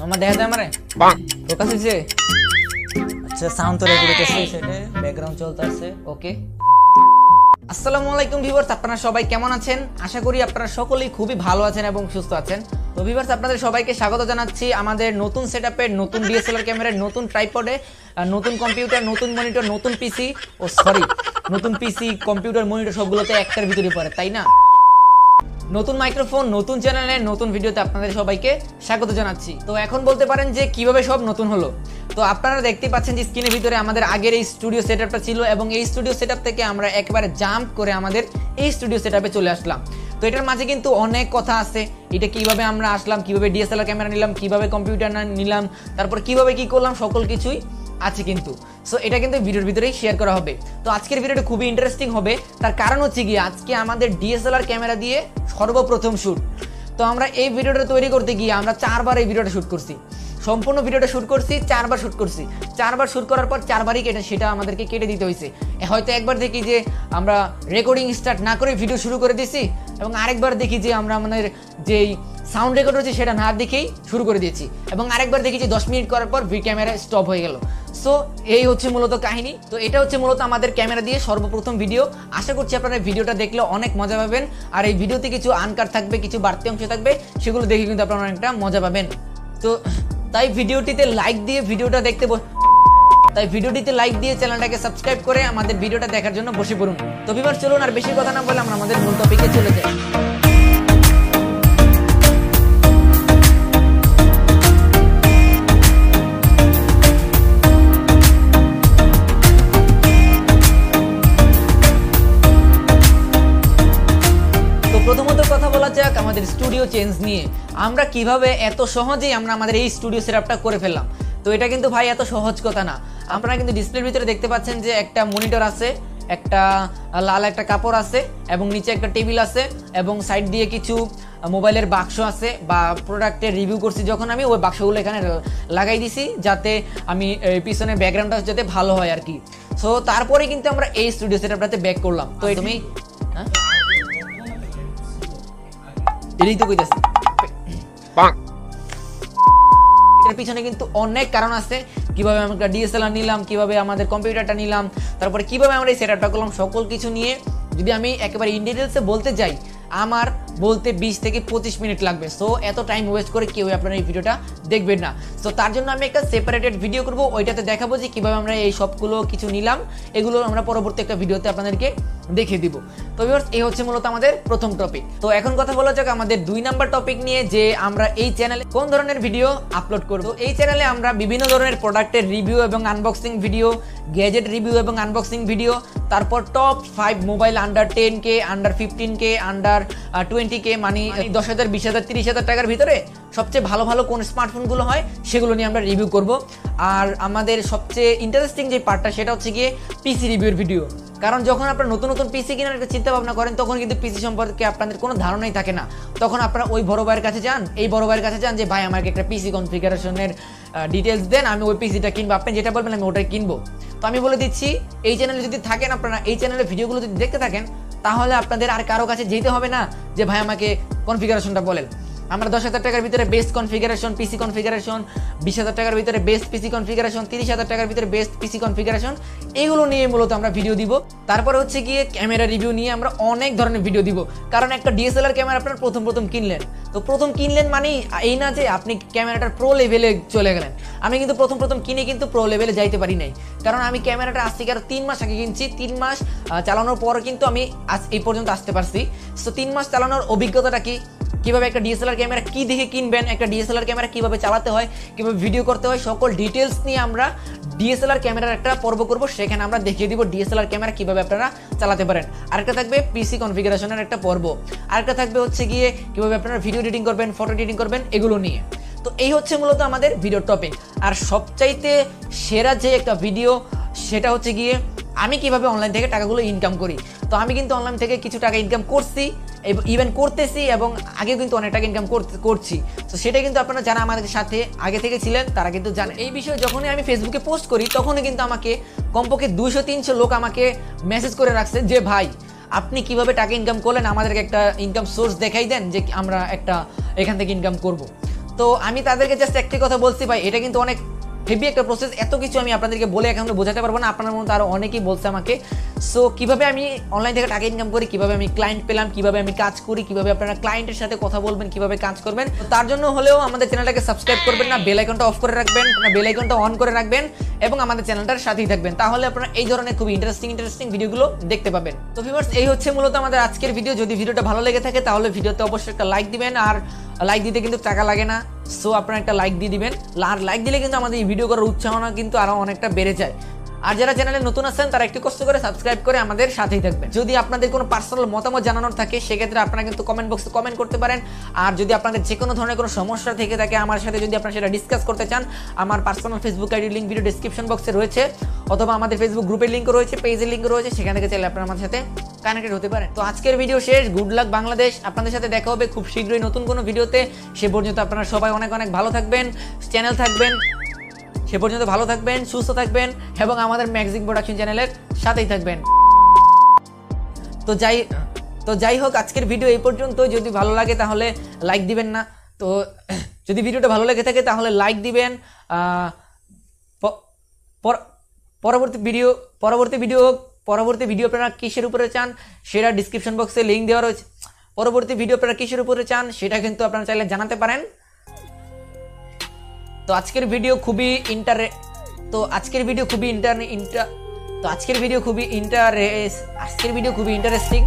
মামা দেখা যায় আমারে ফোকাস হইছে আচ্ছা সাউন্ড তো রেকর্ড হইতেছে সেটা ব্যাকগ্রাউন্ড চলতেছে ওকে আসসালামু আলাইকুম ভিউয়ার্স আপনারা সবাই কেমন আছেন আশা করি আপনারা সকলেই খুবই ভালো আছেন এবং সুস্থ আছেন তো ভিউয়ার্স আপনাদের সবাইকে স্বাগত জানাচ্ছি আমাদের নতুন সেটআপে নতুন ডিএসএলআর ক্যামেরা নতুন ট্রাইপডে নতুন কম্পিউটার নতুন মনিটর নতুন পিসি ও সরি নতুন পিসি কম্পিউটার মনিটর সবগুলোতে একটার ভিতরে পড়ে তাই না নতুন মাইক্রোফোন নতুন চ্যানেলে নতুন ভিডিওতে আপনাদের সবাইকে স্বাগত জানাচ্ছি তো এখন বলতে পারেন যে কিভাবে সব নতুন হলো তো আপনারা দেখতে পাচ্ছেন যে স্ক্রিনের ভিতরে আমাদের আগের এই স্টুডিও সেটআপটা ছিল এবং এই স্টুডিও সেটআপ থেকে আমরা একবারে জাম্প করে আমাদের এই স্টুডিও সেটআপে চলে আসলাম তো এটার মাঝে কিন্তু অনেক কথা আছে এটা কিভাবে আমরা আসলাম কিভাবে ডিএসএলআর ক্যামেরা নিলাম কিভাবে কম্পিউটার নিলাম তারপর কিভাবে কি করলাম সকল কিছুই আছে কিন্তু সো এটা কিন্তু ভিডিওর ভিতরেই শেয়ার করা হবে তো আজকের ভিডিওটা খুবই ইন্টারেস্টিং হবে তার কারণ হচ্ছে কি আজকে আমাদের ডিএসএলআর ক্যামেরা দিয়ে সর্বপ্রথম শুট তো আমরা এই ভিডিওটা তৈরি করতে গিয়ে আমরা 4 বার এই ভিডিওটা শুট করছি সম্পূর্ণ ভিডিওটা শুট করছি 4 বার শুট করছি 4 বার শুট করার পর 4 বারই সেটা আমাদেরকে কেটে দিতে হয়েছে হয়তো একবার দেখি যে আমরা রেকর্ডিং স্টার্ট না করে ভিডিও শুরু করে দিয়েছি এবং আরেকবার দেখি যে আমরা আমাদের যেই সাউন্ড রেকর্ড হচ্ছে সেটা না দেখেই শুরু করে দিয়েছি এবং আরেকবার দেখি যে 10 মিনিট করার পর ক্যামেরা স্টপ হয়ে গেল সো এই হচ্ছে মূলত কাহিনী তো এটা হচ্ছে মূলত আমাদের ক্যামেরা দিয়ে সর্বপ্রথম ভিডিও আশা করছি আপনারা ভিডিওটা দেখলে অনেক মজা পাবেন আর এই ভিডিওতে কিছু আনকাট থাকবে কিছু বাড়তি অংশ থাকবে সেগুলো দেখে কিন্তু আপনারা অনেকটা মজা পাবেন তো তাই ভিডিওটিতে লাইক দিয়ে ভিডিওটা দেখতে ভিডিওটিতে লাইক দিয়ে চ্যানেলটাকে সাবস্ক্রাইব করে আমাদের ভিডিওটা দেখার জন্য বসে পড়ুন তো ভিউয়ার্স চলুন আর বেশি কথা না বলে আমরা আমাদের মূল টপিকে চলে যাই প্রথমত কথা বলা যাক আমাদের স্টুডিও চেঞ্জ নিয়ে আমরা কিভাবে এত সহজেই আমরা আমাদের এই স্টুডিও সেটআপটা করে ফেললাম তো এটা কিন্তু ভাই এত সহজ কথা না আপনারা কিন্তু ডিসপ্লের ভিতরে দেখতে পাচ্ছেন যে একটা মনিটর আছে একটা লাল একটা কাপড় আছে এবং নিচে একটা টেবিল আছে এবং সাইড দিয়ে কিছু মোবাইলের বাক্স আছে বা প্রোডাক্টের রিভিউ করছি যখন আমি ওই বাক্সগুলো এখানে লাগাই দিছি যাতে আমি পিছনের ব্যাকগ্রাউন্ডটা যাতে ভালো হয় আর কি সো তারপরে কিন্তু আমরা এই স্টুডিও সেটআপটাতে ব্যাক করলাম তো তুমি এটাই তো কইতাছি এর পিছনে কিন্তু অনেক কারণ আছে কিভাবে আমরা ডিএসএলআর নিলাম কিভাবে আমাদের কম্পিউটারটা নিলাম তারপরে কিভাবে আমরা এই সেটআপটা করলাম সকল কিছু নিয়ে যদি আমি একেবারে ইন ডিটেইলসে বলতে যাই আমার বলতে 20 থেকে 25 মিনিট লাগবে সো এত টাইম ওয়েস্ট করে কেউ আপনারা এই ভিডিওটা দেখবেন না সো তার জন্য আমি একটা সেপারেটেড ভিডিও করব ওইটাতে দেখাবো যে কিভাবে আমরা এই সবগুলো কিছু নিলাম এগুলো আমরা পরবর্তী একটা ভিডিওতে আপনাদেরকে দেখিয়ে দিব তো ভিউয়ার্স এই হচ্ছে মূলত আমাদের প্রথম টপিক তো এখন কথা বলা যাক আমাদের 2 নাম্বার টপিক নিয়ে যে আমরা এই চ্যানেলে কোন ধরনের ভিডিও আপলোড করব এই চ্যানেলে আমরা বিভিন্ন ধরনের প্রোডাক্টের রিভিউ এবং আনবক্সিং ভিডিও গ্যাজেট রিভিউ এবং আনবক্সিং ভিডিও তারপর top 5 mobile under 10K under 15K under 20K মানে 10,000 20,000 30,000 টাকার ভিতরে সবচেয়ে ভালো ভালো কোন স্মার্টফোনগুলো হয় সেগুলো নিয়ে আমরা রিভিউ করব আর আমাদের সবচেয়ে ইন্টারেস্টিং যে পার্টটা সেটা হচ্ছে গিয়ে পিসি রিভিউর ভিডিও কারণ যখন আপনারা নতুন নতুন পিসি কেনার একটা চিন্তা ভাবনা করেন তখন কিন্তু পিসি সম্পর্কে আপনাদের কোনো ধারণাই থাকে না তখন আপনারা ওই বড় ভাইয়ের কাছে যান এই বড় ভাইয়ের কাছে যান যে ভাই আমাকে একটা পিসি কনফিগারেশনের ডিটেলস দেন আমি ওই পিসিটা কিনবো আপনি যেটা বলবেন আমি ওটাই কিনবো তো আমি বলে দিচ্ছি এই চ্যানেলে যদি থাকেন আপনারা এই চ্যানেলের ভিডিওগুলো যদি দেখতে থাকেন তাহলে আপনাদের আর কারো কাছে যেতে হবে না যে ভাই আমাকে কনফিগারেশনটা বলেন আমরা 10,000 টাকার ভিতরে বেস্ট কনফিগারেশন পিসি কনফিগারেশন 20,000 টাকার ভিতরে বেস্ট পিসি কনফিগারেশন 30,000 টাকার ভিতরে বেস্ট পিসি কনফিগারেশন এইগুলো নিয়ে মূলত আমরা ভিডিও দিব তারপরে হচ্ছে গিয়ে ক্যামেরা রিভিউ নিয়ে আমরা অনেক ধরনের ভিডিও দিব কারণ একটা ডিএসএলআর ক্যামেরা আপনারা প্রথম কিনলেন তো প্রথম কিনলেন মানে এই না যে আপনি ক্যামেরাটার প্রো লেভেলে চলে গেলেন আমি কিন্তু প্রথম কিনে কিন্তু প্রো লেভেলে যাইতে পারি নাই কারণ আমি ক্যামেরাটা আজ থেকে আরো 3 মাস আগে কিনছি 3 মাস চালানোর পর কিন্তু আমি আজ এই পর্যন্ত আসতে পারছি সো 3 মাস চালানোর অভিজ্ঞতাটা কি কিভাবে একটা ডিএসএলআর ক্যামেরা কি দেখে কিনবেন একটা ডিএসএলআর ক্যামেরা কিভাবে চালাতে হয় কিভাবে ভিডিও করতে হয় সকল ডিটেলস নিয়ে আমরা ডিএসএলআর ক্যামেরার একটা পর্ব করব সেখানে আমরা দেখিয়ে দিব ডিএসএলআর ক্যামেরা কিভাবে আপনারা চালাতে পারেন আরেকটা থাকবে পিসি কনফিগারেশনের একটা পর্ব আরেকটা থাকবে হচ্ছে গিয়ে কিভাবে আপনারা ভিডিও এডিটিং করবেন ফটো এডিটিং করবেন এগুলো নিয়ে তো এই হচ্ছে মূলত আমাদের ভিডিও টপিক আর সবচাইতে সেরা যে একটা ভিডিও সেটা হচ্ছে গিয়ে আমি কিভাবে অনলাইন থেকে টাকাগুলো ইনকাম করি তো আমি কিন্তু অনলাইন থেকে কিছু টাকা ইনকাম করছি ইভেন করতেছি এবং আগে কিন্তু অনেক টাকা ইনকাম করছি তো সেটা কিন্তু আপনারা যারা আমাদের সাথে আগে থেকে ছিলেন তারা কিন্তু জানেন এই বিষয়ে যখনই আমি ফেসবুকে পোস্ট করি তখনই কিন্তু আমাকে কমপক্ষে 200-300 লোক আমাকে মেসেজ করে রাখছে যে ভাই আপনি কিভাবে টাকা ইনকাম করলেন আমাদেরকে একটা ইনকাম সোর্স দেখাই দেন যে আমরা একটা এখান থেকে ইনকাম করব। তো তো আমি তাদেরকে জাস্ট একটি কথা বলছি ভাই, এটা কিন্তু অনেক হেভি একটা প্রসেস, এত কিছু আমি আপনাদেরকে বলে এখন বোঝাতে পারবো না। আপনার মতো আরও অনেকেই বলছে আমাকে। সো কীভাবে আমি অনলাইন থেকে টাকা ইনকাম করি, কীভাবে আমি ক্লায়েন্ট পেলাম, কীভাবে আমি কাজ করি, কীভাবে আপনারা ক্লায়েন্টের সাথে কথা বলবেন, কীভাবে কাজ করবেন, তার জন্য হলেও আমাদের চ্যানেলটাকে সাবস্ক্রাইব করবেন না, বেল আইকনটা অফ করে রাখবেন, বেল আইকনটা অন করে রাখবেন এবং আমাদের চ্যানেলটার সাথেই থাকবেন। তাহলে আপনারা এই ধরনের খুবই ইন্টারেস্টিং ভিডিওগুলো দেখতে পাবেন। তো ভিউয়ার্স, এই হচ্ছে মূলত আমাদের আজকের ভিডিও। যদি ভিডিওটা ভালো লেগে থাকে তাহলে ভিডিওতে অবশ্যই একটা লাইক দিবেন, আর লাইক দিতে কিন্তু টাকা লাগে না। সো আপনারা একটা লাইক দিয়ে দিবেন, আর লাইক দিলে কিন্তু আমাদের এই ভিডিও করার উৎসাহনা কিন্তু আরও অনেকটা বেড়ে যায়। আর যারা চ্যানেলে নতুন আছেন তারা একটু কষ্ট করে সাবস্ক্রাইব করে আমাদের সাথেই থাকবেন। যদি আপনাদের কোনো পার্সোনাল মতামত জানানোর থাকে সেক্ষেত্রে আপনারা কিন্তু কমেন্ট বক্সে কমেন্ট করতে পারেন। আর যদি আপনাদের যে কোনো ধরনের কোনো সমস্যা থেকে থাকে আমার সাথে যদি আপনারা সেটা ডিসকাস করতে চান, আমার পার্সোনাল ফেসবুক আইডির লিঙ্ক ভিডিও ডেসক্রিপশন বক্সে রয়েছে, অথবা আমাদের ফেসবুক গ্রুপের লিঙ্কও রয়েছে, পেজের লিঙ্কও রয়েছে, সেখান থেকে চাইলে আপনারা আমাদের সাথে কানেক্টেড হতে পারেন। তো আজকের ভিডিও শেষ। Good luck Bangladesh. আপনাদের সাথে দেখা হবে খুব শীঘ্রই নতুন কোনো ভিডিওতে। সে পর্যন্ত আপনারা সবাই অনেক অনেক ভালো থাকবেন, চ্যানেল থাকবেন, সে পর্যন্ত ভালো থাকবেন, সুস্থ থাকবেন এবং আমাদের ম্যাগজিন প্রোডাকশন চ্যানেলের সাথেই থাকবেন। তো যাই হোক, আজকের ভিডিও এই পর্যন্ত। যদি ভালো লাগে তাহলে লাইক দিবেন না। তো যদি ভিডিওটা ভালো লেগে থাকে তাহলে লাইক দিবেন। পরবর্তী ভিডিও আপনারা কিসের উপরে চান সেটা ডিসক্রিপশন বক্সে লিঙ্ক দেওয়া রয়েছে। পরবর্তী ভিডিও আপনারা কিসের উপরে চান সেটা কিন্তু আপনারা চাইলে জানাতে পারেন। তো আজকের ভিডিও খুবই ইন্টারেস্টিং।